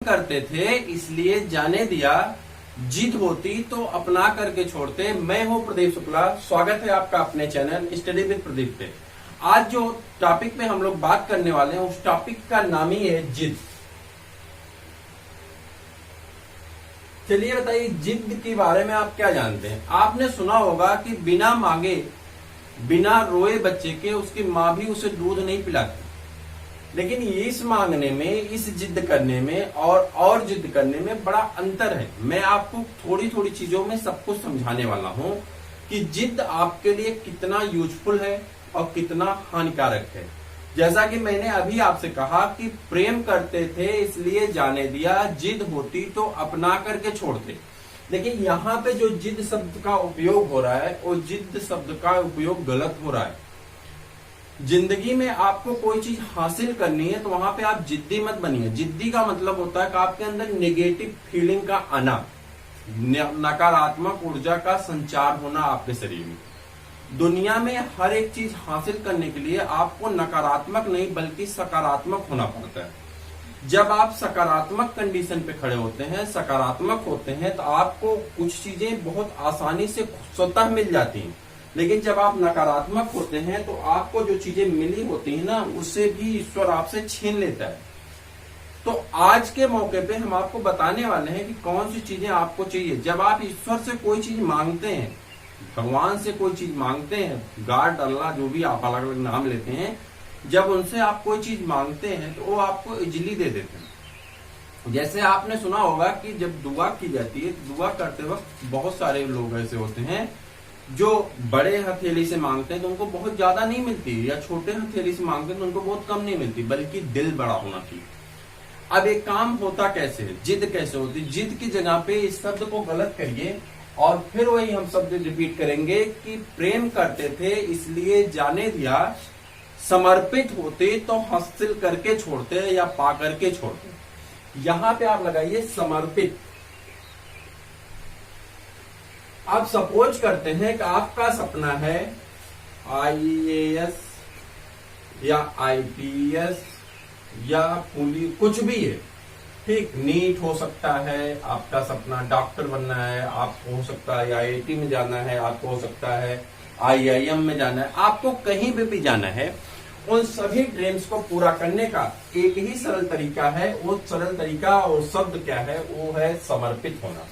करते थे इसलिए जाने दिया, जिद होती तो अपना करके छोड़ते। मैं हूं प्रदीप शुक्ला, स्वागत है आपका अपने चैनल स्टडी विद प्रदीप पे। आज जो टॉपिक पे हम लोग बात करने वाले हैं उस टॉपिक का नाम ही है जिद। चलिए बताइए, जिद के बारे में आप क्या जानते हैं। आपने सुना होगा कि बिना मांगे बिना रोए बच्चे के उसकी माँ भी उसे दूध नहीं पिलाती, लेकिन इस मांगने में, इस जिद करने में और जिद करने में बड़ा अंतर है। मैं आपको थोड़ी थोड़ी चीजों में सब कुछ समझाने वाला हूं कि जिद आपके लिए कितना यूजफुल है और कितना हानिकारक है। जैसा कि मैंने अभी आपसे कहा कि प्रेम करते थे इसलिए जाने दिया, जिद होती तो अपना करके छोड़ते। लेकिन यहाँ पे जो जिद शब्द का उपयोग हो रहा है वो जिद शब्द का उपयोग गलत हो रहा है। जिंदगी में आपको कोई चीज हासिल करनी है तो वहां पे आप जिद्दी मत बनिए। जिद्दी का मतलब होता है कि आपके अंदर नेगेटिव फीलिंग का आना, नकारात्मक ऊर्जा का संचार होना आपके शरीर में। दुनिया में हर एक चीज हासिल करने के लिए आपको नकारात्मक नहीं बल्कि सकारात्मक होना पड़ता है। जब आप सकारात्मक कंडीशन पे खड़े होते हैं, सकारात्मक होते हैं, तो आपको कुछ चीजें बहुत आसानी से स्वतः मिल जाती हैं। लेकिन जब आप नकारात्मक होते हैं तो आपको जो चीजें मिली होती है ना, उससे भी ईश्वर आपसे छीन लेता है। तो आज के मौके पे हम आपको बताने वाले हैं कि कौन सी चीजें आपको चाहिए। जब आप ईश्वर से कोई चीज मांगते हैं, भगवान से कोई चीज मांगते हैं, गॉड, अल्लाह, जो भी आप अलग अलग नाम लेते हैं, जब उनसे आप कोई चीज मांगते हैं तो वो आपको इजीली दे देते हैं। जैसे आपने सुना होगा कि जब दुआ की जाती है, दुआ करते वक्त बहुत सारे लोग ऐसे होते हैं जो बड़े हथेली से मांगते हैं तो उनको बहुत ज्यादा नहीं मिलती, या छोटे हथेली से मांगते हैं तो उनको बहुत कम नहीं मिलती, बल्कि दिल बड़ा होना चाहिए। अब एक काम होता कैसे है, जिद कैसे होती। जिद की जगह पे इस शब्द को गलत करिए और फिर वही हम शब्द रिपीट करेंगे कि प्रेम करते थे इसलिए जाने दिया, समर्पित होते तो हासिल करके छोड़ते या पा करके छोड़ते। यहां पे आप लगाइए समर्पित। आप सपोज करते हैं कि आपका सपना है IAS या IPS या पुलिस, कुछ भी है, ठीक, नीट हो सकता है, आपका सपना डॉक्टर बनना है, आपको हो सकता है IIT में जाना है, आपको हो सकता है IIM में जाना है, आपको कहीं भी जाना है। उन सभी ड्रीम्स को पूरा करने का एक ही सरल तरीका है। वो सरल तरीका और शब्द क्या है, वो है समर्पित होना।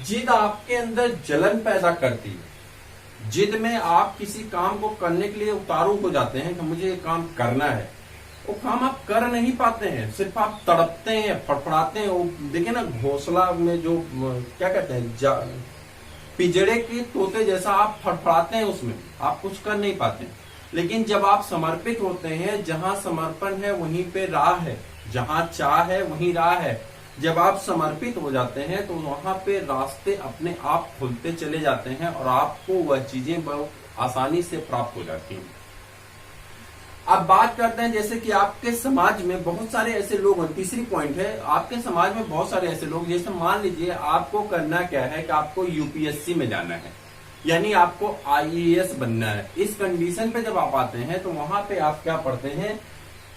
जिद आपके अंदर जलन पैदा करती है। जिद में आप किसी काम को करने के लिए उतारू हो जाते हैं कि मुझे ये काम करना है, वो काम आप कर नहीं पाते हैं, सिर्फ आप तड़पते हैं, फड़फड़ाते हैं। वो देखिए ना, घोंसला में जो क्या कहते हैं, पिंजड़े के तोते जैसा आप फड़फड़ाते हैं, उसमें आप कुछ कर नहीं पाते। लेकिन जब आप समर्पित होते हैं, जहां समर्पण है वहीं पे राह है, जहां चाह है वहीं राह है। जब आप समर्पित हो जाते हैं तो वहां पे रास्ते अपने आप खुलते चले जाते हैं और आपको वह चीजें बहुत आसानी से प्राप्त हो जाती हैं। अब बात करते हैं, जैसे कि आपके समाज में बहुत सारे ऐसे लोग हैं। तीसरी पॉइंट है, आपके समाज में बहुत सारे ऐसे लोग, जैसे मान लीजिए आपको करना क्या है कि आपको UPSC में जाना है, यानी आपको IAS बनना है। इस कंडीशन पे जब आप आते हैं तो वहां पे आप क्या पढ़ते हैं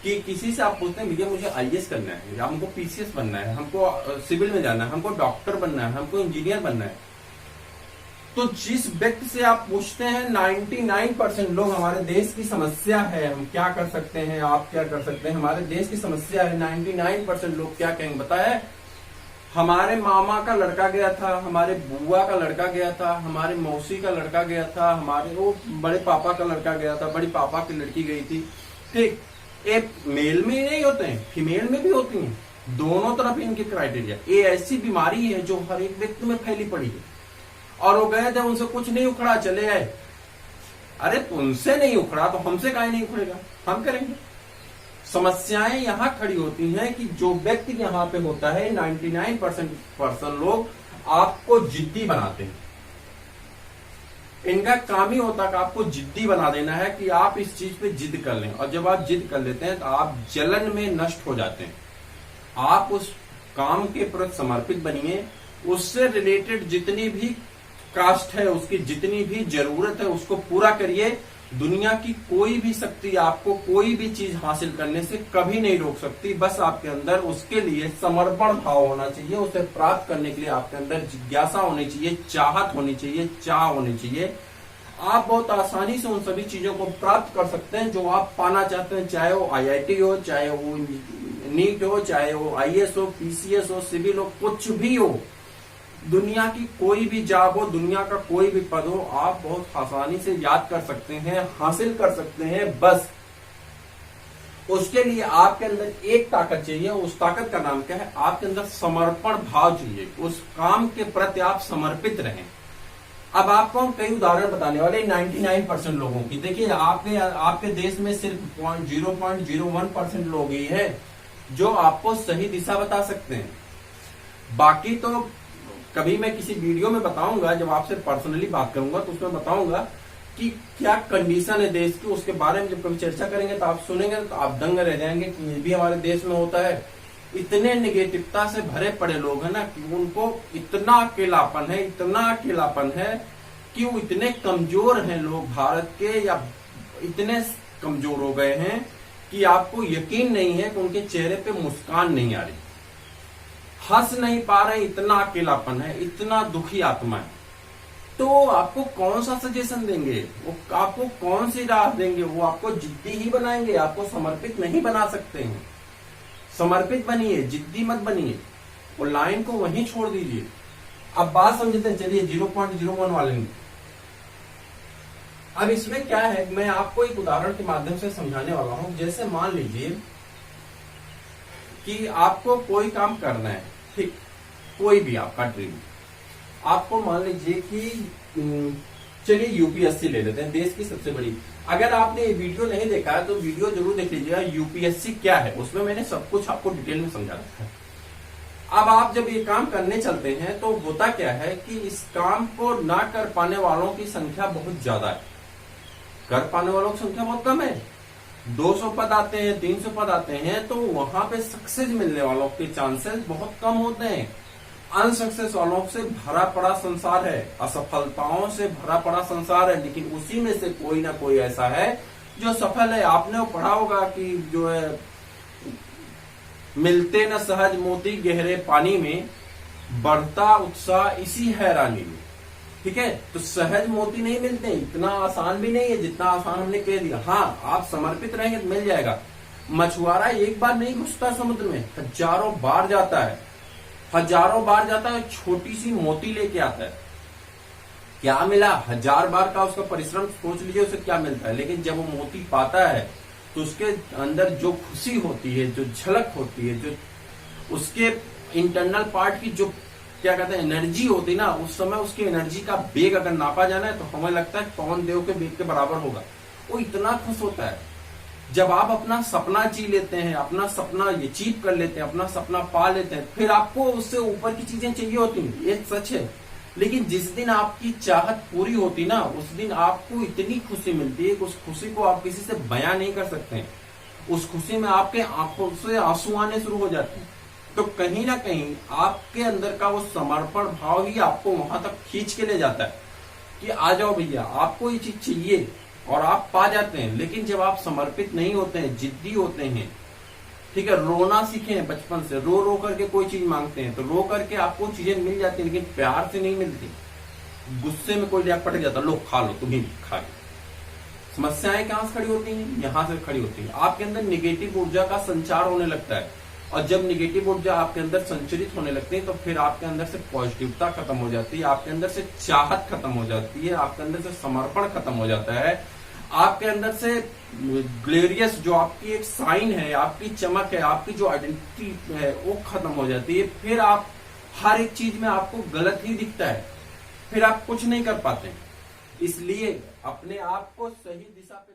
कि किसी से आप पूछते हैं, भैया मुझे IAS करना है, या हमको PCS बनना है, हमको सिविल में जाना है, हमको डॉक्टर बनना है, हमको इंजीनियर बनना है। तो जिस व्यक्ति से आप पूछते हैं, 99% लोग, हमारे देश की समस्या है, हम क्या कर सकते हैं, आप क्या कर सकते हैं, हमारे देश की समस्या है, 99% लोग क्या कहेंगे बताए, हमारे मामा का लड़का गया था, हमारे बुआ का लड़का गया था, हमारे मौसी का लड़का गया था, हमारे वो बड़े पापा का लड़का गया था, बड़ी पापा की लड़की गई थी। ठीक, एक मेल में नहीं होते हैं, फीमेल में भी होती हैं, दोनों तरफ इनकी क्राइटेरिया। ये ऐसी बीमारी है जो हर एक व्यक्ति में फैली पड़ी है। और वो गए थे, उनसे कुछ नहीं उखड़ा, चले आए। अरे तुमसे नहीं उखड़ा तो हमसे काहे नहीं उखड़ेगा, हम करेंगे। समस्याएं यहां खड़ी होती हैं कि जो व्यक्ति यहां पे होता है, 99% लोग आपको जिद्दी बनाते हैं। इनका काम ही होता है कि आपको जिद्दी बना देना है कि आप इस चीज पे जिद कर लें। और जब आप जिद कर लेते हैं तो आप जलन में नष्ट हो जाते हैं। आप उस काम के प्रति समर्पित बनिए, उससे रिलेटेड जितनी भी कास्ट है, उसकी जितनी भी जरूरत है उसको पूरा करिए। दुनिया की कोई भी शक्ति आपको कोई भी चीज हासिल करने से कभी नहीं रोक सकती। बस आपके अंदर उसके लिए समर्पण भाव होना चाहिए, उसे प्राप्त करने के लिए आपके अंदर जिज्ञासा होनी चाहिए, चाहत होनी चाहिए, चाह होनी चाहिए। आप बहुत आसानी से उन सभी चीजों को प्राप्त कर सकते हैं जो आप पाना चाहते हैं, चाहे वो IIT हो, चाहे वो नीट हो, चाहे वो IAS हो, PCS हो, सिविल हो, कुछ भी हो, दुनिया की कोई भी जॉब हो, दुनिया का कोई भी पद हो, आप बहुत आसानी से याद कर सकते हैं, हासिल कर सकते हैं। बस उसके लिए आपके अंदर एक ताकत चाहिए, उस ताकत का नाम क्या है? आपके अंदर समर्पण भाव चाहिए, उस काम के प्रति आप समर्पित रहें। अब आपको हम कई उदाहरण बताने वाले 99% लोगों की। देखिए, आपके देश में सिर्फ 0.01% लोग ही है जो आपको सही दिशा बता सकते हैं। बाकी तो कभी मैं किसी वीडियो में बताऊंगा, जब आपसे पर्सनली बात करूंगा तो उसमें बताऊंगा कि क्या कंडीशन है देश की, उसके बारे में जब कभी चर्चा करेंगे तो आप सुनेंगे तो आप दंग रह जाएंगे कि ये भी हमारे देश में होता है। इतने निगेटिवता से भरे पड़े लोग हैं ना कि उनको इतना अकेलापन है, इतना अकेलापन है कि वो इतने कमजोर हैं लोग भारत के, या इतने कमजोर हो गए हैं कि आपको यकीन नहीं है कि उनके चेहरे पे मुस्कान नहीं आ रही, हंस नहीं पा रहे, इतना अकेलापन है, इतना दुखी आत्मा है। तो आपको कौन सा सजेशन देंगे, वो आपको कौन सी राह देंगे? वो आपको जिद्दी ही बनाएंगे, आपको समर्पित नहीं बना सकते हैं। समर्पित बनिए, जिद्दी मत बनिए, वो लाइन को वहीं छोड़ दीजिए। अब बात समझते हैं, चलिए 0.01 वाले में। अब इसमें क्या है, मैं आपको एक उदाहरण के माध्यम से समझाने वाला हूं। जैसे मान लीजिए कि आपको कोई काम करना है, ठीक, कोई भी आपका ड्रीम, आपको मान लीजिए कि चलिए UPSC ले लेते हैं, देश की सबसे बड़ी। अगर आपने ये वीडियो नहीं देखा है तो वीडियो जरूर देख लीजिएगा, UPSC क्या है, उसमें मैंने सब कुछ आपको डिटेल में समझा रखा है। अब आप जब ये काम करने चलते हैं तो होता क्या है कि इस काम को ना कर पाने वालों की संख्या बहुत ज्यादा है, कर पाने वालों की संख्या बहुत कम है। 200 पद आते हैं, 300 पद आते हैं, तो वहां पे सक्सेस मिलने वालों के चांसेस बहुत कम होते हैं। अनसक्सेस वालों से भरा पड़ा संसार है, असफलताओं से भरा पड़ा संसार है, लेकिन उसी में से कोई ना कोई ऐसा है जो सफल है। आपने वो पढ़ा होगा कि जो है, मिलते न सहज मोती गहरे पानी में, बढ़ता उत्साह इसी हैरानी में। ठीक है, तो सहज मोती नहीं मिलते, इतना आसान भी नहीं है जितना आसान हमने कह दिया। हाँ, आप समर्पित रहेंगे तो मिल जाएगा। मछुआरा एक बार नहीं घुसता समुद्र में, हजारों बार जाता है, हजारों बार जाता है, छोटी सी मोती लेके आता है। क्या मिला? 1000 बार का उसका परिश्रम, सोच लीजिए उसे क्या मिलता है। लेकिन जब वो मोती पाता है तो उसके अंदर जो खुशी होती है, जो झलक होती है, जो उसके इंटरनल पार्ट की जो क्या कहते हैं एनर्जी होती है ना, उस समय उसकी एनर्जी का बेग अगर नापा जाना है तो हमें लगता है पवन देव के बेग के बराबर होगा। वो इतना खुश होता है जब आप अपना सपना जी लेते हैं, अपना सपना अचीव कर लेते हैं, अपना सपना पा लेते हैं। फिर आपको उससे ऊपर की चीजें चाहिए होती हैं, ये सच है। लेकिन जिस दिन आपकी चाहत पूरी होती ना, उस दिन आपको इतनी खुशी मिलती है कि उस खुशी को आप किसी से बयां नहीं कर सकते हैं। उस खुशी में आपके आंखों से आंसू आने शुरू हो जाते हैं। तो कहीं ना कहीं आपके अंदर का वो समर्पण भाव ही आपको वहां तक खींच के ले जाता है कि आ जाओ भैया, आपको ये चीज चाहिए, और आप पा जाते हैं। लेकिन जब आप समर्पित नहीं होते हैं, जिद्दी होते हैं, ठीक है, रोना सीखे हैं बचपन से, रो रो करके कोई चीज मांगते हैं तो रो करके आपको चीजें मिल जाती है, लेकिन प्यार से नहीं मिलती। गुस्से में कोई पटक जाता, लो खा लो, तुम ही खा लो। समस्याएं कहां से खड़ी होती हैं? यहां से खड़ी होती है। आपके अंदर निगेटिव ऊर्जा का संचार होने लगता है, और जब निगेटिव ऊर्जा आपके अंदर संचरित होने लगती है तो फिर आपके अंदर से पॉजिटिवता खत्म हो जाती है, आपके अंदर से चाहत खत्म हो जाती है, आपके अंदर से समर्पण खत्म हो जाता है, आपके अंदर से ग्लोरियस जो आपकी एक साइन है, आपकी चमक है, आपकी जो आइडेंटिटी है वो खत्म हो जाती है। फिर आप हर एक चीज में आपको गलत ही दिखता है, फिर आप कुछ नहीं कर पाते। इसलिए अपने आप को सही दिशा पे